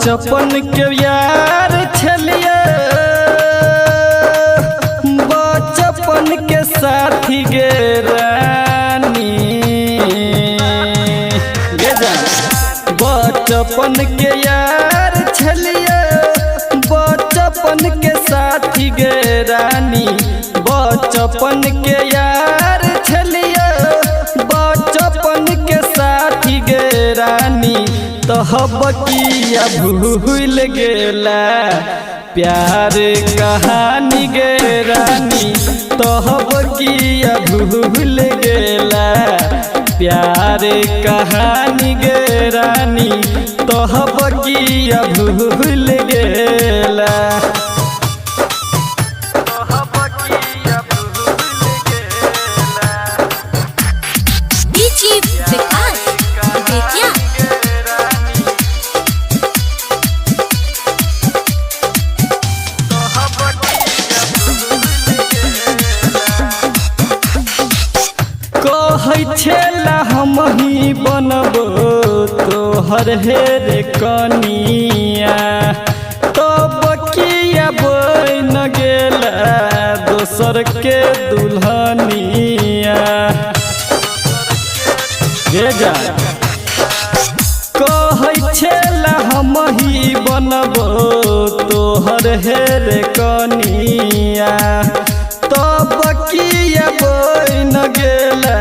बचपन के यार छलिए बचपन के साथी गे रानी गे बचपन के यार छलिए बचपन के साथी गे रानी बचपन के यार छलिए बचपन के साथी गे रानी तहब किया भूल गेला प्यार कहानी गे रानी तहब किया भूल गेला प्यार कहानी गे रानी तहब किया भूल गेला छेला हम ही बनबो तोहर हेर कनिया तब किया बन गेला दोसर के दुल्हनिया गे जा कहै छेला हम ही बनबो तोहर हेर कनिया तब किया बन गेला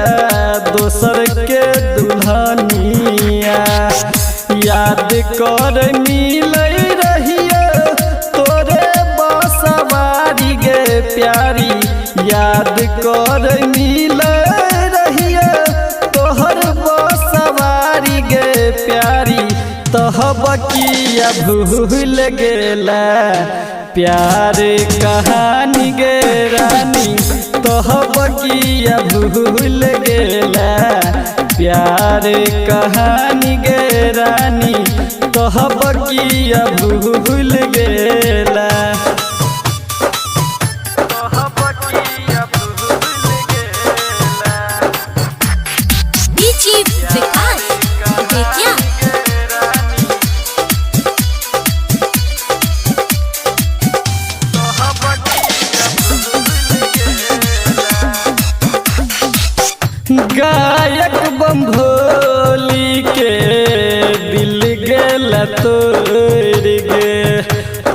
दोसर के दुल्हनिया याद कर मिल रहिए तोरे बसवारी गे प्यारी याद कर मिल रहिए तोहर बसवारी गे प्यारी तहब किया भूल गेला प्यार कहानी गे रानी तहब किया भूल गेला प्यार कहानी गे रानी तहब किया भूल गेला गायक बम भोली के दिल गेला तोड़ गे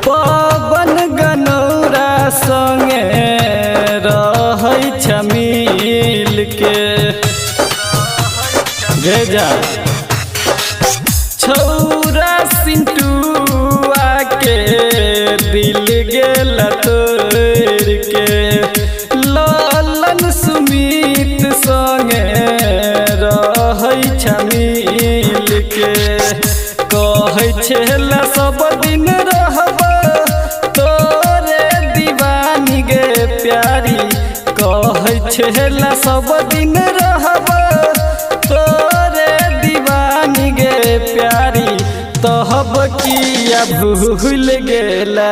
पवन गनौरा संगे रहै छ मिल के गे जा छौरा सिंटुआ के दिल गेला तोड़ के लालन सुमित संगे रहै छ मिल के कहै छेला सब दिन रहब तोरे दीवानी गे प्यारी कहै छेला सब दिन रहब तोरे दीवानी गे प्यारी तहब किया भूल गेला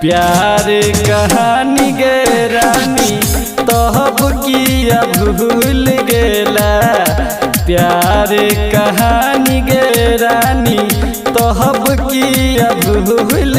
प्यार कहानी गे रानी तहब किया भूल गेला प्यार कहानी गे रानी तहब किया भूल